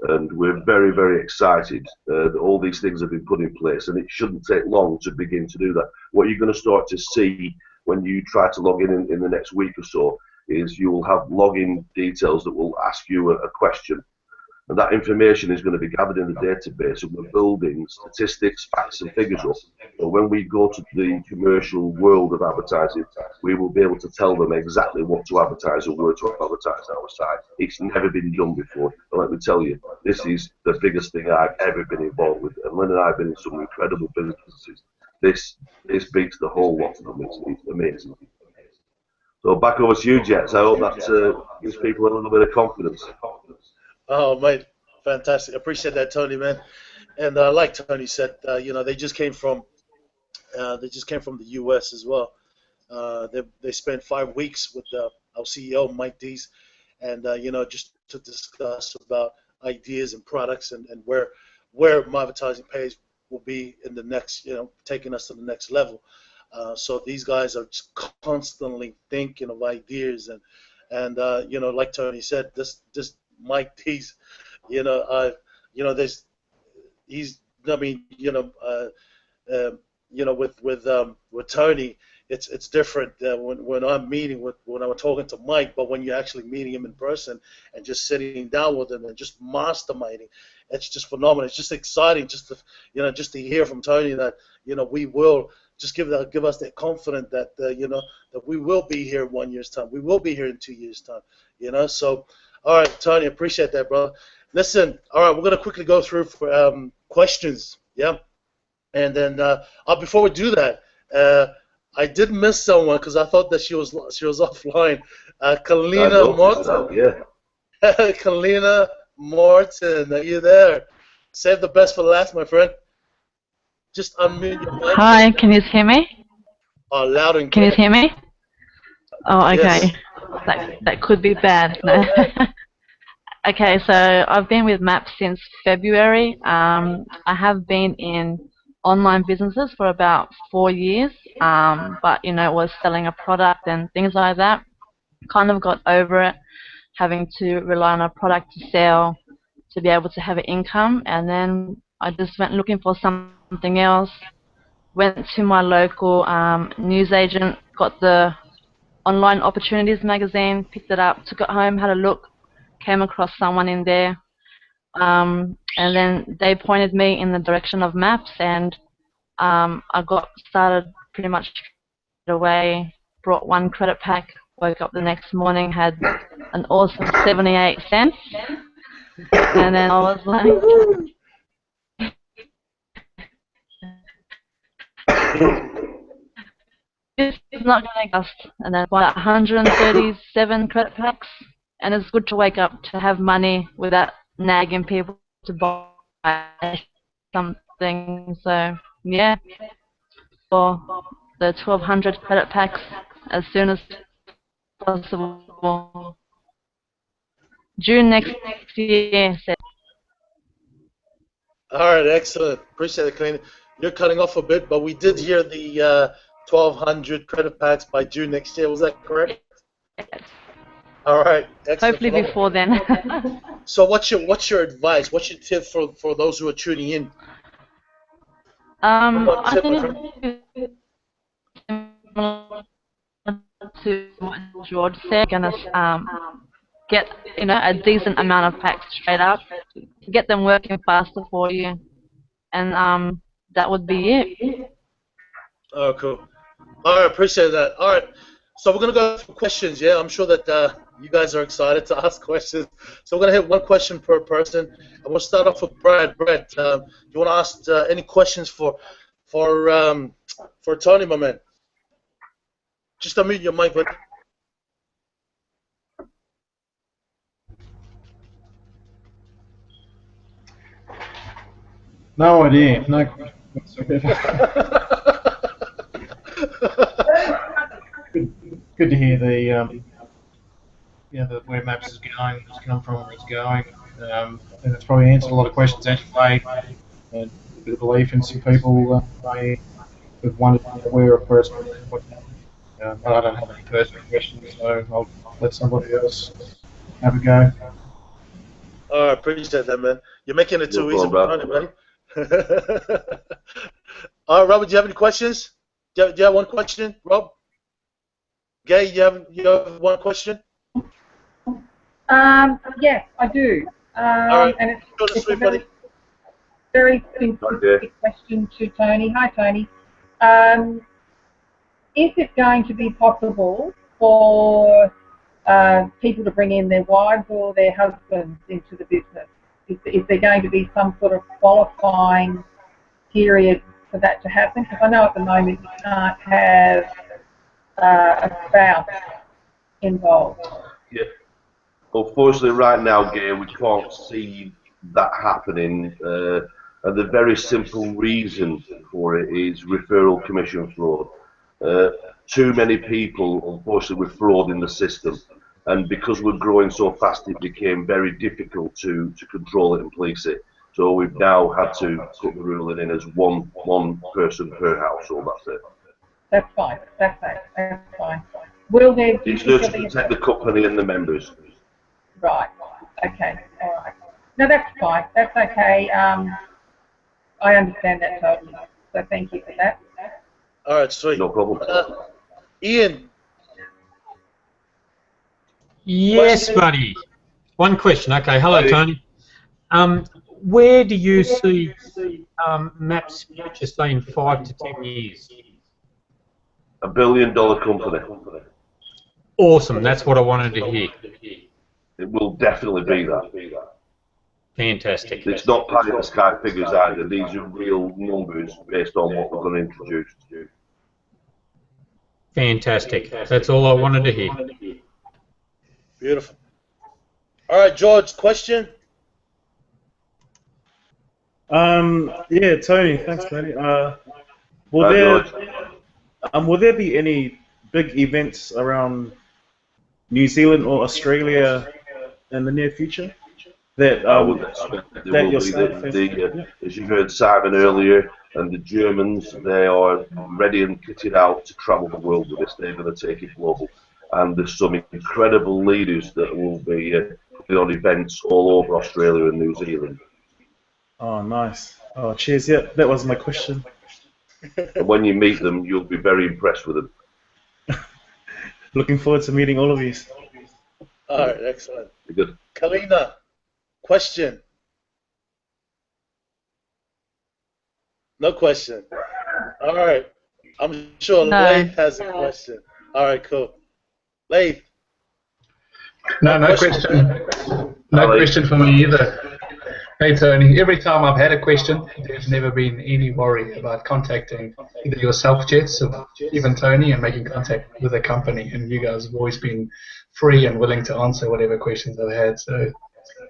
And we're very, very excited that all these things have been put in place, and it shouldn't take long to begin to do that. What you're going to start to see when you try to log in the next week or so is you will have login details that will ask you a question. And that information is going to be gathered in the database, and we're building statistics, facts and figures up. And when we go to the commercial world of advertising, we will be able to tell them exactly what to advertise and where to advertise on our site. It's never been done before. And let me tell you, this is the biggest thing I've ever been involved with. And Lynn and I have been in some incredible businesses. This beats the whole lot of them. It's amazing. So back over to you, Jets. I hope that gives people a little bit of confidence. Oh, mate, fantastic! I appreciate that, Tony, man. And like Tony said, you know, they just came from the U.S. as well. They spent 5 weeks with our CEO, Mike Dees, and you know, just to discuss about ideas and products and where MyAdvertisingPays will be in the next, you know, taking us to the next level. So these guys are just constantly thinking of ideas and you know, like Tony said, this Mike Dees, you know, he's, I mean, you know, with Tony, it's different when I'm meeting when I'm talking to Mike, but when you're actually meeting him in person and just sitting down with him and just masterminding, it's just phenomenal. It's just exciting, just to, you know, just to hear from Tony that, you know, we will just give us that confidence that you know, that we will be here in 1 year's time, we will be here in 2 years' time, you know. So, all right, Tony, appreciate that, brother. Listen, all right, we're gonna quickly go through for questions, yeah, and then before we do that, I did miss someone because I thought that she was offline. Kalina Morton. Yeah. Kalina Morton, are you there? Save the best for last, my friend. Just unmute your mic. Hi, can you hear me? Oh, loud and clear. Can you hear me? Oh, okay. Yes. That could be bad. No. Okay, so I've been with MAP since February. I have been in online businesses for about 4 years, but you know, was selling a product and things like that. Kind of got over it, having to rely on a product to sell to be able to have an income, and then I just went looking for something else. Went to my local newsagent, got the Online Opportunities magazine, picked it up, took it home, had a look, came across someone in there, and then they pointed me in the direction of Maps, and I got started pretty much straight away. Brought one credit pack, woke up the next morning, had an awesome 78 cents, and then I was like, this is not going to cost. And then bought 137 credit packs, and it's good to wake up to have money without nagging people to buy something. So yeah, for the 1,200 credit packs as soon as possible. June next year. All right, excellent. Appreciate it, Colleen. You're cutting off a bit, but we did hear the 1,200 credit packs by June next year. Was that correct? Yes. All right, excellent. Hopefully before then. So what's your advice? What's your tip for those who are tuning in? I think to what George said, gonna get a decent amount of packs straight up, get them working faster for you, and that would be it. Oh, cool. All right, appreciate that. All right, so we're gonna go for questions. Yeah, I'm sure that you guys are excited to ask questions. So we're gonna hit one question per person, and we'll start off with Brad. Brad, do you want to ask any questions for Tony, my man? Just unmute your mic, buddy. No idea. No. Good to hear the where Maps is going, where it's come from, where it's going. I think that's probably answered a lot of questions anyway. And a bit of belief in some people may have wondered where a person. I don't have any personal questions, so I'll let somebody else have a go. Oh, I appreciate that, man. You're making it too easy, buddy. All right, Robert, do you have any questions? Do you have one question, Rob? Gay, you have one question? Yes, I do. All right. And it's a very simplistic question to Tony. Hi, Tony. Is it going to be possible for people to bring in their wives or their husbands into the business? Is there going to be some sort of qualifying period for that to happen? Because I know at the moment you can't have a spouse involved. Yeah. Unfortunately, right now, Gay, we can't see that happening. And the very simple reason for it is referral commission fraud. Too many people, unfortunately, were fraud in the system. And because we're growing so fast, it became very difficult to control it and police it. So we've now had to put the ruling in as one person per household. That's it. That's fine. That's fine. Will there? It's there to protect the company and the members. Right. Okay. All right. No, that's fine. That's okay. I understand that totally. So thank you for that. All right, sweet. No problem. Ian. Yes, buddy. One question. Okay. Hello, Tony. Where do you see Maps' future, say, in 5 to 10 years? $1 billion company. Awesome. That's what I wanted to hear. It will definitely be that. Fantastic. It's not pie in the sky figures either. These are real numbers based on what we're going to introduce. Fantastic. That's all I wanted to hear. Beautiful. All right, George, question? Yeah, Tony. Thanks, Tony. Will there be any big events around New Zealand or Australia in the near future? That I would expect there will be. As you heard Simon earlier, and the Germans, they are ready and kitted out to travel the world with this. They're going to take it global. And there's some incredible leaders that will be working on events all over Australia and New Zealand. Oh, nice. Oh, cheers. Yeah, that was my question. And when you meet them, you'll be very impressed with them. Looking forward to meeting all of you. All right, excellent. Good. Kalina, question. No question. All right. I'm sure No. Leith has a question. All right, cool. Leith. No question. No question for me either. Hey Tony, every time I've had a question, there's never been any worry about contacting either yourself, Jets, or even Tony, and making contact with the company. And you guys have always been free and willing to answer whatever questions I've had. So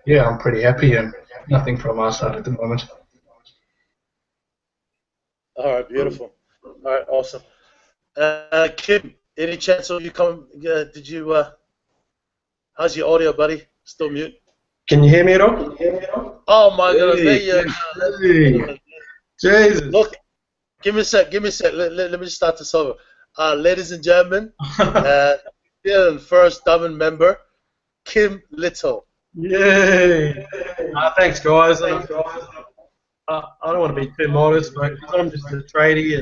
yeah, I'm pretty happy, and nothing from our side at the moment. All right, beautiful. All right, awesome. Kim, any chance of you coming? Did you? How's your audio, buddy? Still mute? Can you hear me at all? Oh my goodness! Hey. Jesus. Look, give me a sec. Give me a sec. Let me just start this over. Ladies and gentlemen, first Diamond member, Kim Little. Yay! Thanks, guys. I don't want to be too modest, but I'm just a tradie,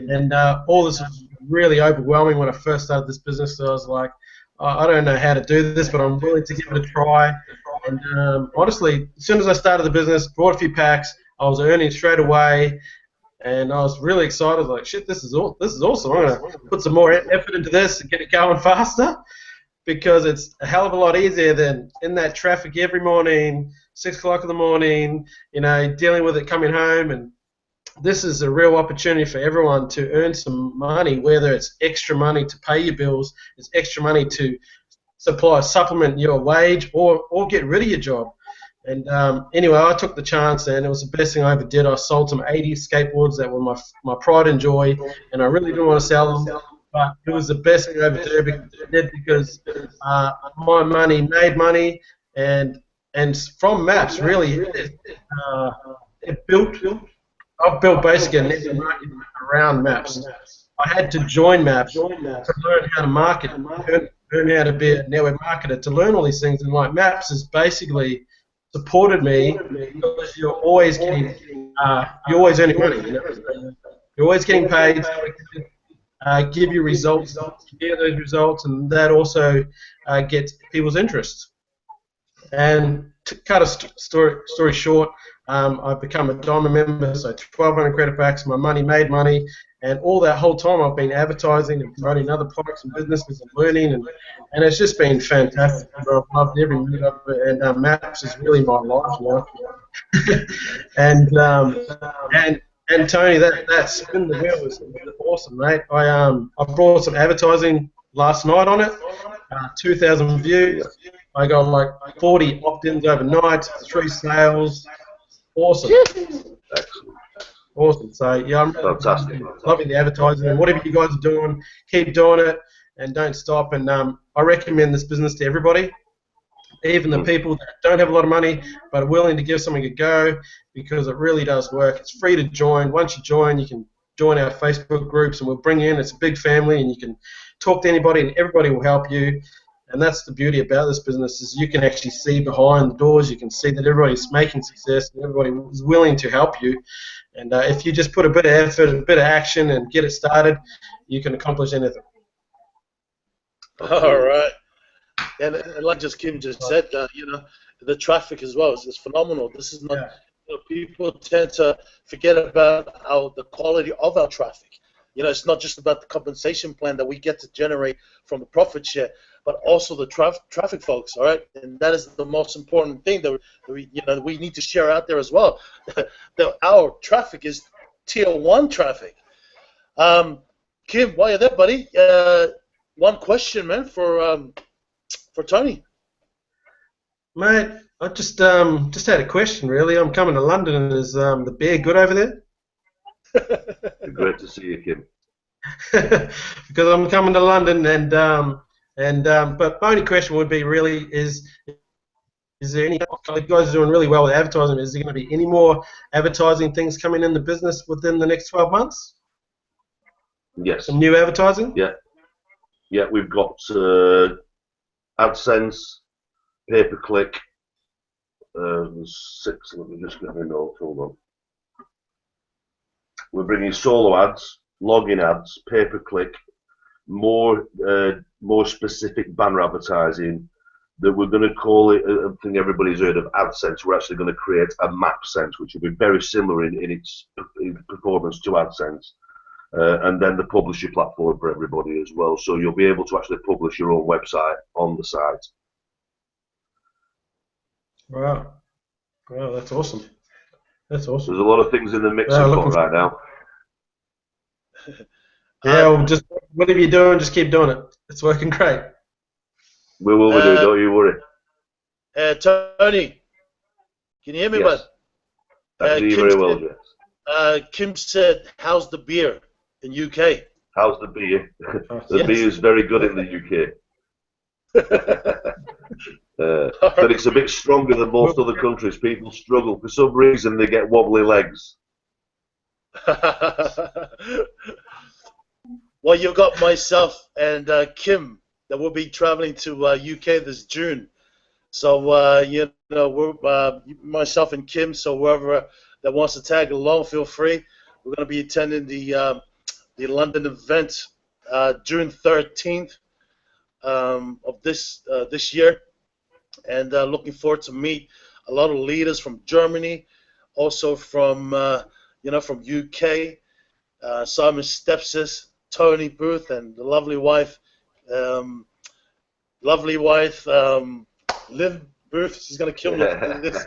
and all this was really overwhelming when I first started this business. So I was like, I don't know how to do this, but I'm willing to give it a try. And honestly, as soon as I started the business, bought a few packs, I was earning straight away, and I was really excited. Like, shit, this is awesome. I'm gonna put some more effort into this and get it going faster, because it's a hell of a lot easier than in that traffic every morning, 6 o'clock in the morning, you know, dealing with it coming home. And this is a real opportunity for everyone to earn some money, whether it's extra money to pay your bills, it's extra money to supplement your wage, or get rid of your job. And anyway, I took the chance, and it was the best thing I ever did. I sold some 80 skateboards that were my pride and joy, and I really didn't want to sell them, but it was the best thing I ever did, because my money made money, and from maps, really, I've built basically a network market around maps. I had to join maps to learn how to market, learn how to be a network marketer, to learn all these things. And like maps has basically supported me, because you're always earning money. You know? You're always getting paid. Give you results, share those results, and that also gets people's interest. And to cut a story short, I've become a Diamond member, so 1,200 credit backs. My money made money, and all that whole time I've been advertising and promoting other products and businesses and learning, and it's just been fantastic. I've loved every minute of it, and Maps is really my life now. and Tony, that spin the wheel was awesome, mate. I brought some advertising last night on it, 2,000 views. I got like 40 opt-ins overnight, 3 sales. Awesome. Awesome. So yeah, I'm fantastic. Loving the advertising, and whatever you guys are doing, keep doing it and don't stop. And I recommend this business to everybody, even the people that don't have a lot of money but are willing to give something a go, because it really does work. It's free to join. Once you join, you can join our Facebook groups, and we'll bring you in. It's a big family, and you can talk to anybody, and everybody will help you. And that's the beauty about this business, is you can actually see behind the doors. You can see that everybody's making success, and everybody is willing to help you. And if you just put a bit of effort, a bit of action, and get it started, you can accomplish anything. All right. And like just Kim just said, you know, the traffic as well is phenomenal. This is not, you know, people tend to forget about the quality of our traffic. You know, it's not just about the compensation plan that we get to generate from the profit share, but also the traffic, folks. All right, and that is the most important thing that we need to share out there as well. Our traffic is tier 1 traffic. Kim, while you're there, buddy, one question, man, for Tony. Mate, I just had a question, really. I'm coming to London, and is the beer good over there? Great to see you, Kim. Because I'm coming to London, but my only question would be really is there any, you guys are doing really well with advertising, is there going to be any more advertising things coming in the business within the next 12 months? Yes. Some new advertising? Yeah. Yeah, we've got AdSense, pay-per-click. There's 6. Let me just get my notes. Hold on. We're bringing solo ads, login ads, pay-per-click, more specific banner advertising. That we're going to call it. I think everybody's heard of AdSense. We're actually going to create a MapSense, which will be very similar in its performance to AdSense. And then the publisher platform for everybody as well. So you'll be able to actually publish your own website on the site. Wow. Wow, that's awesome. That's awesome. There's a lot of things in the mixing pot right now. Yeah, well, just whatever you're doing, just keep doing it. It's working great. We will do, don't you worry. Tony, can you hear me, yes. bud? I can hear you very well, yes. Kim said, how's the beer in UK? How's the beer? The beer is very good in the UK. But it's a bit stronger than most other countries. People struggle. For some reason, they get wobbly legs. Well, you've got myself and Kim that will be traveling to UK this June. So, you know, we're, myself and Kim, so whoever that wants to tag along, feel free. We're going to be attending the London event June 13th of this year. And looking forward to meet a lot of leaders from Germany, also from, you know, from UK, Simon Stepsis, Tony Booth, and the lovely wife, Liv Booth. She's going to kill me for this.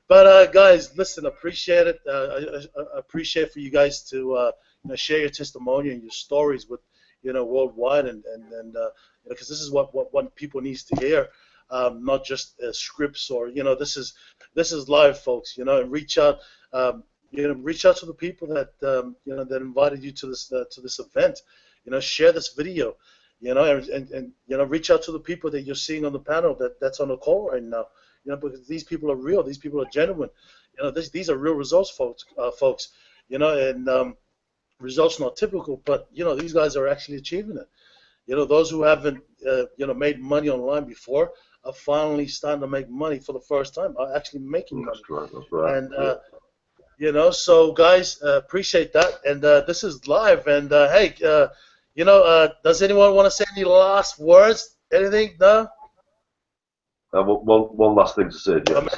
But guys, listen, appreciate it. I appreciate for you guys to you know, share your testimony and your stories with, you know, worldwide, and because this is what people needs to hear, not just scripts or, you know, this is live, folks. You know, and reach out. You know, reach out to the people that you know, that invited you to this event. You know, share this video. You know, and you know, reach out to the people that you're seeing on the panel that's on the call right now. You know, because these people are real. These people are genuine. You know, these are real results, folks. You know, and results not typical, but you know, these guys are actually achieving it. You know, those who haven't you know, made money online before are finally starting to make money for the first time. Are actually making money. That's right. And you know, so guys, appreciate that. And this is live. And hey, you know, does anyone want to say any last words? Anything? No. One last thing to say, James.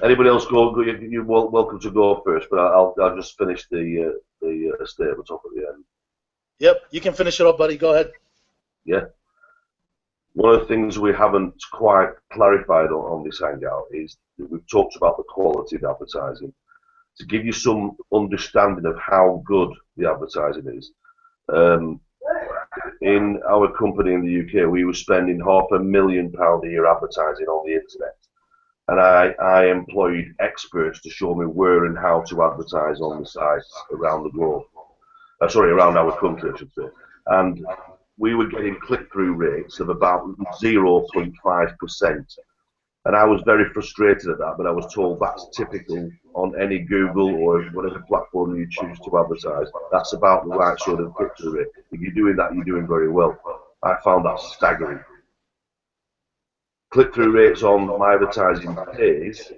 Anybody else go? You're welcome to go first, but I'll just finish the statement off at the end. Yep, you can finish it up, buddy. Go ahead. Yeah. One of the things we haven't quite clarified on this hangout is that we've talked about the quality of advertising. To give you some understanding of how good the advertising is, in our company in the UK, we were spending £500,000 a year advertising on the internet, and I employed experts to show me where and how to advertise on the sites around the globe. Sorry, around our country, I should say. And we were getting click-through rates of about 0.5%. And I was very frustrated at that, but I was told that's typical on any Google or whatever platform you choose to advertise. That's about the right sort of click-through rate. If you're doing that, you're doing very well. I found that staggering. Click-through rates on MyAdvertisingPays,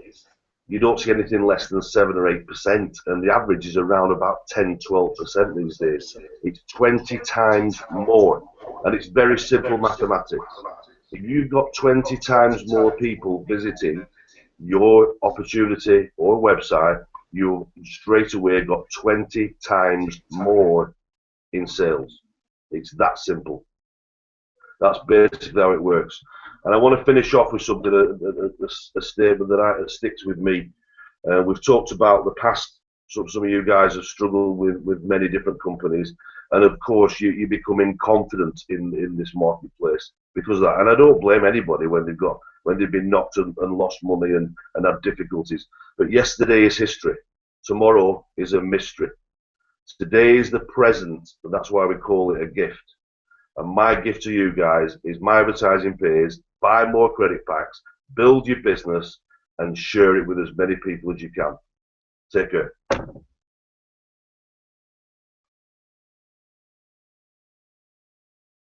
you don't see anything less than 7 or 8%, and the average is around about 10–12% these days. It's 20 times more, and it's very simple mathematics. If you've got 20 times more people visiting your opportunity or website, you've straight away got 20 times more in sales. It's that simple. That's basically how it works. And I want to finish off with something, a statement that sticks with me. We've talked about the past. Some of you guys have struggled with many different companies, and of course you become confident in this marketplace because of that. And I don't blame anybody when they've been knocked and lost money and had difficulties. But yesterday is history. Tomorrow is a mystery. Today is the present, and that's why we call it a gift. And my gift to you guys is MyAdvertisingPays. Buy more credit packs, build your business, and share it with as many people as you can. Take care.